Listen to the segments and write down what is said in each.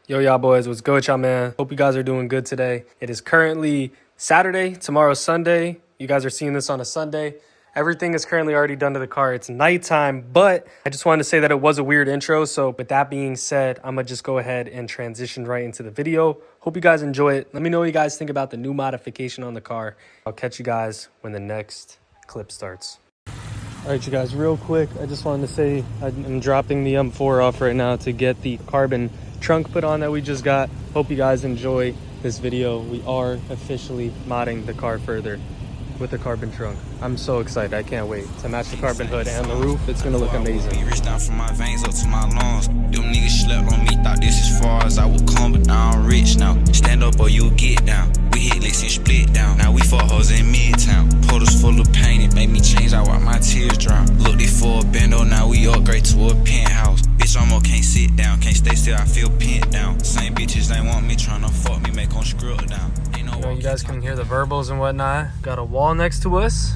Yo, y'all boys, what's good, y'all, man? Hope you guys are doing good today. It is currently Saturday, tomorrow's Sunday. You guys are seeing this on a Sunday. Everything is currently already done to the car. It's nighttime, but I just wanted to say that it was a weird intro. So with that being said, I'm gonna just go ahead and transition right into the video. Hope you guys enjoy it. Let me know what you guys think about the new modification on the car. I'll catch you guys when the next clip starts. All right, you guys, real quick, I just wanted to say I'm dropping the M4 off right now to get the carbon trunk put on that we just got. Hope you guys enjoy this video. We are officially modding the car further with the carbon trunk. I'm so excited. I can't wait to match the carbon hood and the roof. It's gonna look amazing. Reach down from my veins up to my lungs. Them niggas slept on me, thought this as far as I would come, but now I'm rich now. Stand up or you get down. We hit licks and split down. Now we fuck hoes in Midtown. Puddles full of pain, it made me change. I watch my tears drown. Looked it for a bando, now we upgrade to a penthouse. Bitch, almost can't sit down, can't stay still, I feel pinned down. Same bitches they want me, tryna fuck me, make them screw down. You guys can hear the verbals and whatnot. Got a wall next to us.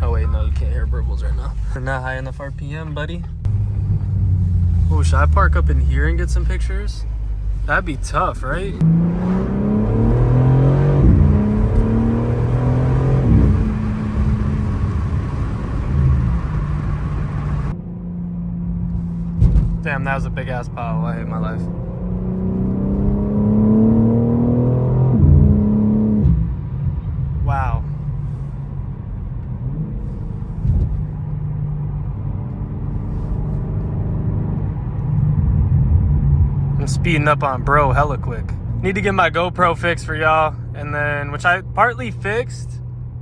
Oh wait, no, you can't hear verbals right now. We're not high enough RPM, buddy. Oh, should I park up in here and get some pictures? That'd be tough, right? Damn, that was a big ass pile. I hate my life. Wow. I'm speeding up on bro hella quick. Need to get my GoPro fixed for y'all, and then, which I partly fixed,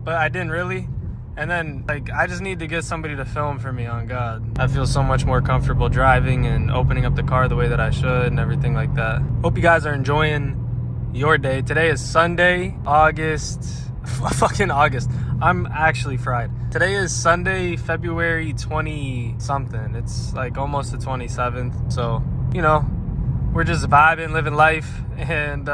but I didn't really. And then, like, I just need to get somebody to film for me, on God. I feel so much more comfortable driving and opening up the car the way that I should and everything like that. Hope you guys are enjoying your day. Today is Sunday, fucking August. I'm actually fried. Today is Sunday, February 20-something. It's like almost the 27th. So, you know, we're just vibing, living life. And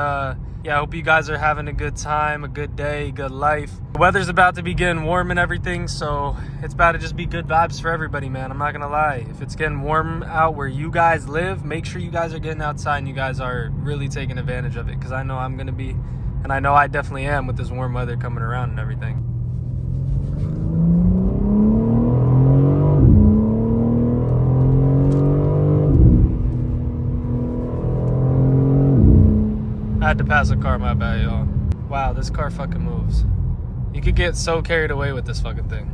yeah, I hope you guys are having a good time, a good day, good life. The weather's about to be getting warm and everything, so it's about to just be good vibes for everybody, man. I'm not gonna lie. If it's getting warm out where you guys live, make sure you guys are getting outside and you guys are really taking advantage of it, because I know I'm gonna be, and I know I definitely am with this warm weather coming around and everything. I had to pass a car, my bad, y'all. Wow, this car fucking moves. You could get so carried away with this fucking thing.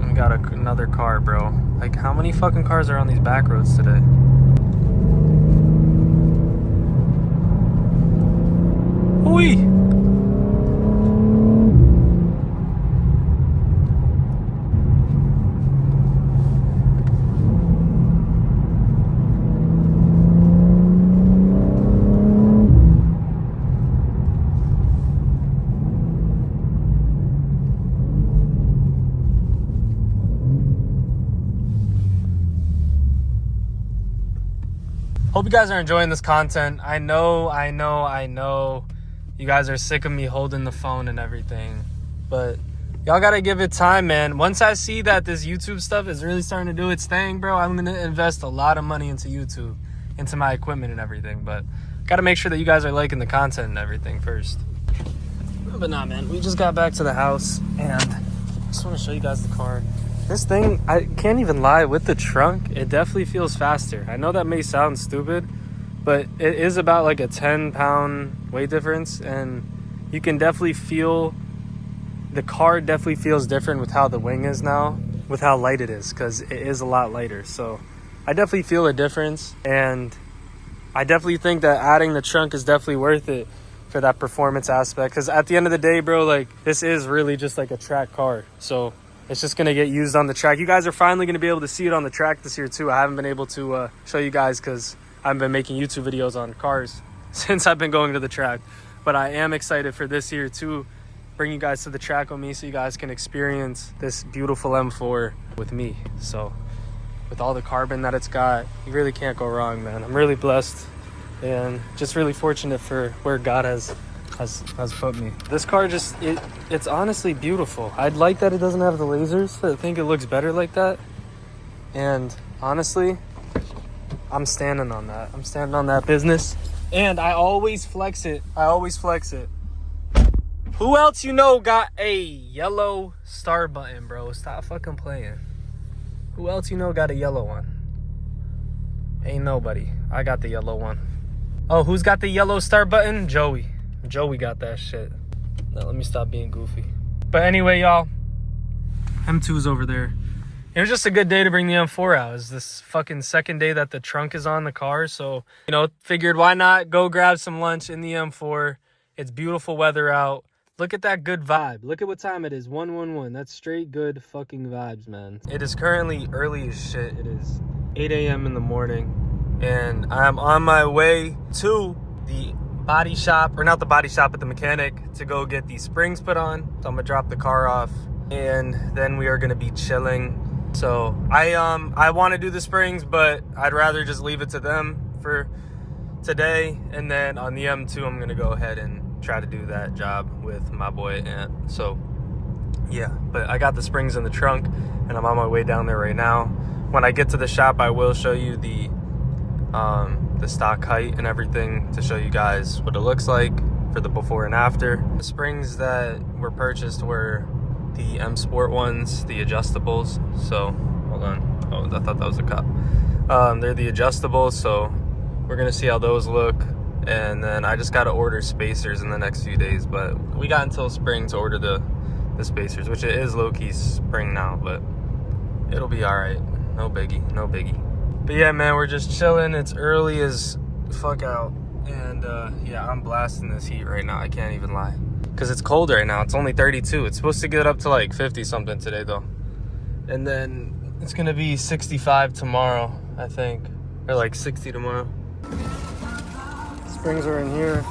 We got another car, bro. Like, how many fucking cars are on these back roads today? Whee! Hope you guys are enjoying this content. I know you guys are sick of me holding the phone and everything, but y'all gotta give it time, man. Once I see that this YouTube stuff is really starting to do its thing, bro, I'm gonna invest a lot of money into YouTube, into my equipment and everything, but gotta make sure that you guys are liking the content and everything first. But nah, man, we just got back to the house and I just want to show you guys the car. This thing, I can't even lie, with the trunk, it definitely feels faster. I know that may sound stupid, but it is about like a 10-pound weight difference, and you can definitely feel, the car definitely feels different with how the wing is now, with how light it is, because it is a lot lighter. So I definitely feel a difference, and I definitely think that adding the trunk is definitely worth it for that performance aspect, because at the end of the day, bro, like, this is really just like a track car. So it's just going to get used on the track. You guys are finally going to be able to see it on the track this year too. I haven't been able to show you guys because I've been making YouTube videos on cars since I've been going to the track. But I am excited for this year to bring you guys to the track with me so you guys can experience this beautiful M4 with me. So with all the carbon that it's got, you really can't go wrong, man. I'm really blessed and just really fortunate for where God has put me. This car just, it's honestly beautiful. I'd like that it doesn't have the lasers. I think it looks better like that. And honestly, I'm standing on that. I'm standing on that business. And I always flex it. Who else you know got a yellow star button, bro? Stop fucking playing. Who else you know got a yellow one? Ain't nobody. I got the yellow one. Oh, who's got the yellow star button? Joey. Joey got that shit. Now let me stop being goofy. But anyway, y'all, M2's over there. It was just a good day to bring the M4 out. It's this fucking second day that the trunk is on the car. So, you know, figured why not go grab some lunch in the M4. It's beautiful weather out. Look at that good vibe. Look at what time it is. 1:11. That's straight good fucking vibes, man. It is currently early as shit. It is 8 a.m. in the morning. And I'm on my way to the body shop. Or not the body shop, but the mechanic to go get these springs put on. So I'm going to drop the car off. And then we are going to be chilling. So I want to do the springs, but I'd rather just leave it to them for today. And then on the M2, I'm going to go ahead and try to do that job with my boy Ant. So yeah, but I got the springs in the trunk and I'm on my way down there right now. When I get to the shop, I will show you the stock height and everything to show you guys what it looks like for the before and after. The springs that were purchased were the M Sport ones, the adjustables. So hold on. Oh, I thought that was a cop. They're the adjustables, so we're gonna see how those look. And then I just gotta order spacers in the next few days, but we got until spring to order the spacers, which it is low-key spring now, but it'll be all right. No biggie. But yeah, man, we're just chilling. It's early as fuck out, and yeah, I'm blasting this heat right now. I can't even lie, because it's cold right now. It's only 32. It's supposed to get up to like 50 something today though, and then it's gonna be 65 tomorrow, I think, or like 60 tomorrow. Springs are in here.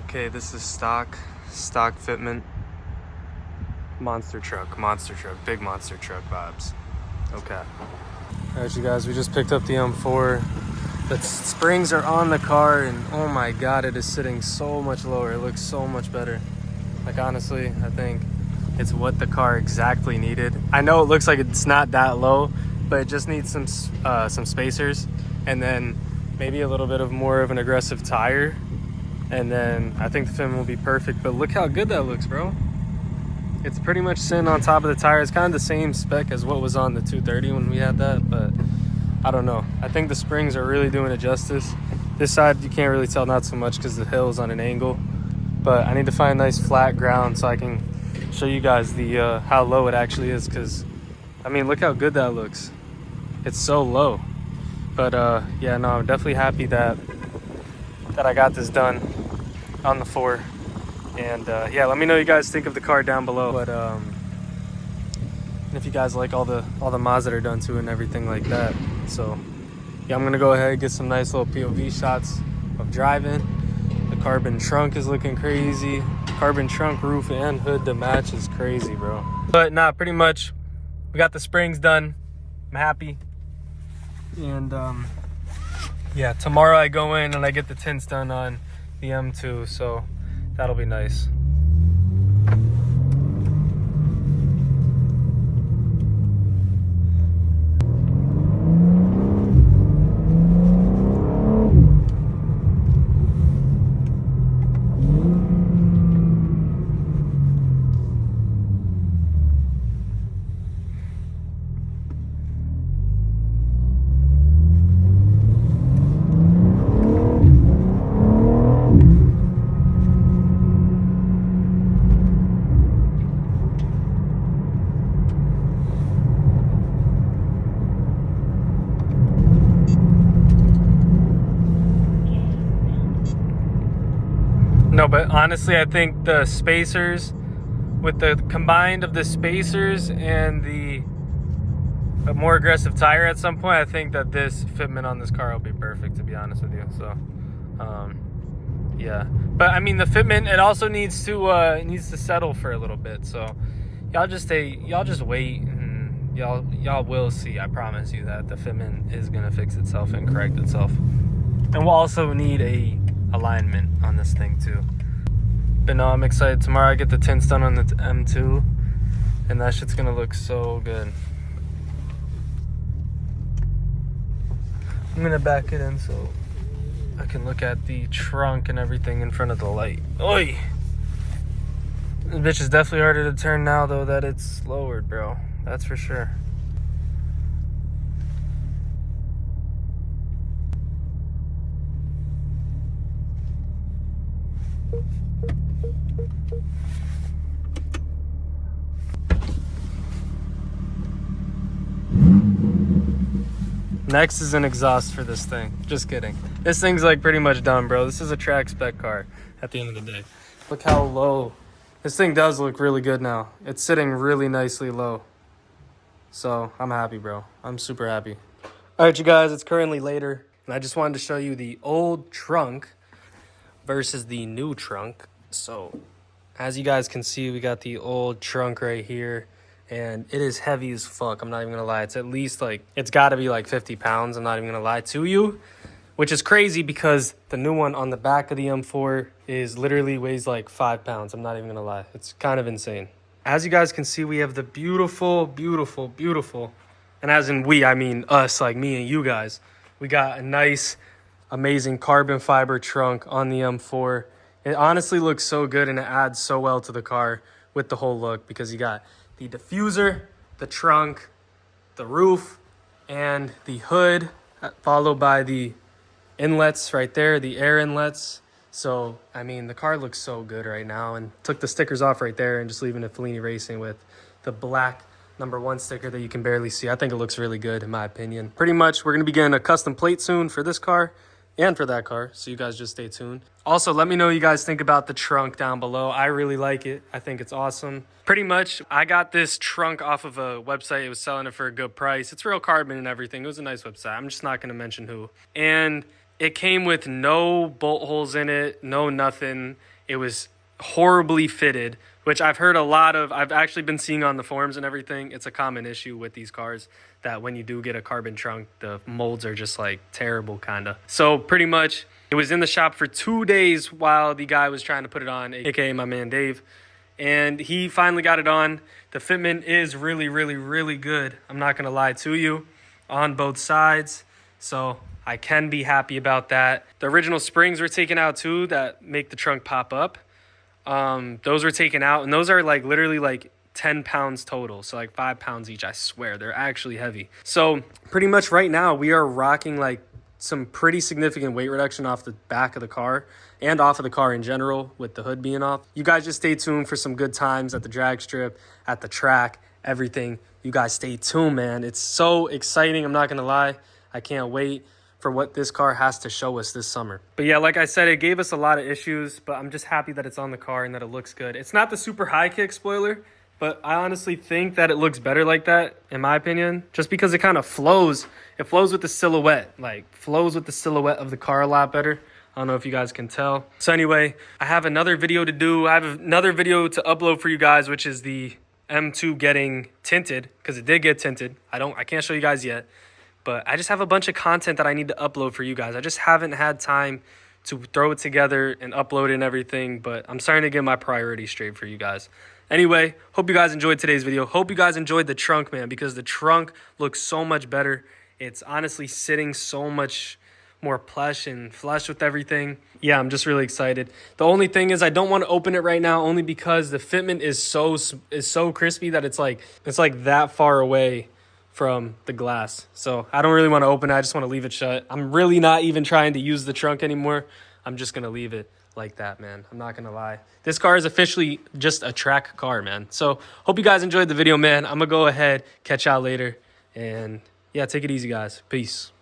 Okay, this is stock fitment. Monster truck, big monster truck vibes. Okay. All right, you guys, we just picked up the M4. The springs are on the car, and oh my God, it is sitting so much lower. It looks so much better. Like, honestly, I think it's what the car exactly needed. I know it looks like it's not that low, but it just needs some spacers, and then maybe a little bit of more of an aggressive tire, and then I think the fitment will be perfect. But look how good that looks, bro. It's pretty much sitting on top of the tire. It's kind of the same spec as what was on the 230 when we had that, but I don't know. I think the springs are really doing it justice. This side, you can't really tell, not so much because the hill is on an angle, but I need to find nice flat ground so I can show you guys the how low it actually is, because I mean, look how good that looks. It's so low. But yeah, no, I'm definitely happy that I got this done on the 4. And yeah, let me know what you guys think of the car down below. But if you guys like all the mods that are done to it and everything like that. So yeah, I'm gonna go ahead and get some nice little POV shots of driving. The carbon trunk is looking crazy. Carbon trunk, roof, and hood to match is crazy, bro. But nah, pretty much we got the springs done. I'm happy. And yeah, tomorrow I go in and I get the tints done on the M2, so that'll be nice. No, but honestly, I think the spacers, with the combined of the spacers and the more aggressive tire at some point, I think that this fitment on this car will be perfect, to be honest with you. So, yeah. But I mean, the fitment, it also needs to settle for a little bit. So, y'all just wait, and y'all will see. I promise you that the fitment is gonna fix itself and correct itself. And we'll also need a alignment on this thing too. But no, I'm excited. Tomorrow I get the tints done on the M2, and that shit's gonna look so good. I'm gonna back it in so I can look at the trunk and everything in front of the light. Oi! This bitch is definitely harder to turn now though that it's lowered, bro. That's for sure. Next is an exhaust for this thing. Just kidding. This thing's like pretty much done, bro. This is a track spec car at the end of the day. Look how low. This thing does look really good now. It's sitting really nicely low. So I'm happy, bro. I'm super happy. All right, you guys, it's currently later, and I just wanted to show you the old trunk versus the new trunk. So as you guys can see, we got the old trunk right here. And it is heavy as fuck. I'm not even gonna lie. It's at least like, it's gotta be like 50 pounds. I'm not even gonna lie to you, which is crazy because the new one on the back of the M4 is literally weighs like 5 pounds. I'm not even gonna lie. It's kind of insane. As you guys can see, we have the beautiful, beautiful, beautiful, and as in we, I mean us, like me and you guys. We got a nice, amazing carbon fiber trunk on the M4. It honestly looks so good and it adds so well to the car with the whole look because you got the diffuser, the trunk, the roof, and the hood, followed by the inlets right there, the air inlets. So, I mean, the car looks so good right now, and took the stickers off right there and just leaving it Fellini Racing with the black #1 sticker that you can barely see. I think it looks really good in my opinion. Pretty much, we're gonna be getting a custom plate soon for this car and for that car, so you guys just stay tuned. Also, let me know what you guys think about the trunk down below. I really like it. I think it's awesome. Pretty much, I got this trunk off of a website. It was selling it for a good price. It's real carbon and everything. It was a nice website. I'm just not going to mention who. And it came with no bolt holes in it, no nothing. It was horribly fitted, which I've heard a lot of. I've actually been seeing on the forums and everything. It's a common issue with these cars that when you do get a carbon trunk, the molds are just like terrible kind of. So pretty much it was in the shop for 2 days while the guy was trying to put it on, aka my man Dave, and he finally got it on. The fitment is really, really, really good. I'm not gonna lie to you, on both sides. So I can be happy about that. The original springs were taken out too that make the trunk pop up. Those were taken out, and those are like literally like 10 pounds total, so like 5 pounds each. I swear they're actually heavy. So pretty much right now we are rocking like some pretty significant weight reduction off the back of the car and off of the car in general with the hood being off. You guys just stay tuned for some good times at the drag strip, at the track, everything. You guys stay tuned, man. It's so exciting. I'm not gonna lie. I can't wait for what this car has to show us this summer. But yeah, like I said, it gave us a lot of issues, but I'm just happy that it's on the car and that it looks good. It's not the super high kick spoiler, but I honestly think that it looks better like that, in my opinion, just because it kind of flows. It flows with the silhouette, like flows with the silhouette of the car a lot better. I don't know if you guys can tell. So anyway, I have another video to do. I have another video to upload for you guys, which is the M2 getting tinted, because it did get tinted. I can't show you guys yet, but I just have a bunch of content that I need to upload for you guys. I just haven't had time to throw it together and upload it and everything, but I'm starting to get my priorities straight for you guys. Anyway, hope you guys enjoyed today's video. Hope you guys enjoyed the trunk, man, because the trunk looks so much better. It's honestly sitting so much more plush and flush with everything. Yeah, I'm just really excited. The only thing is I don't want to open it right now, only because the fitment is so crispy that it's like that far away from the glass. So I don't really want to open it. I just want to leave it shut. I'm really not even trying to use the trunk anymore. I'm just going to leave it like that, man. I'm not going to lie. This car is officially just a track car, man. So hope you guys enjoyed the video, man. I'm going to go ahead, catch y'all later. And yeah, take it easy, guys. Peace.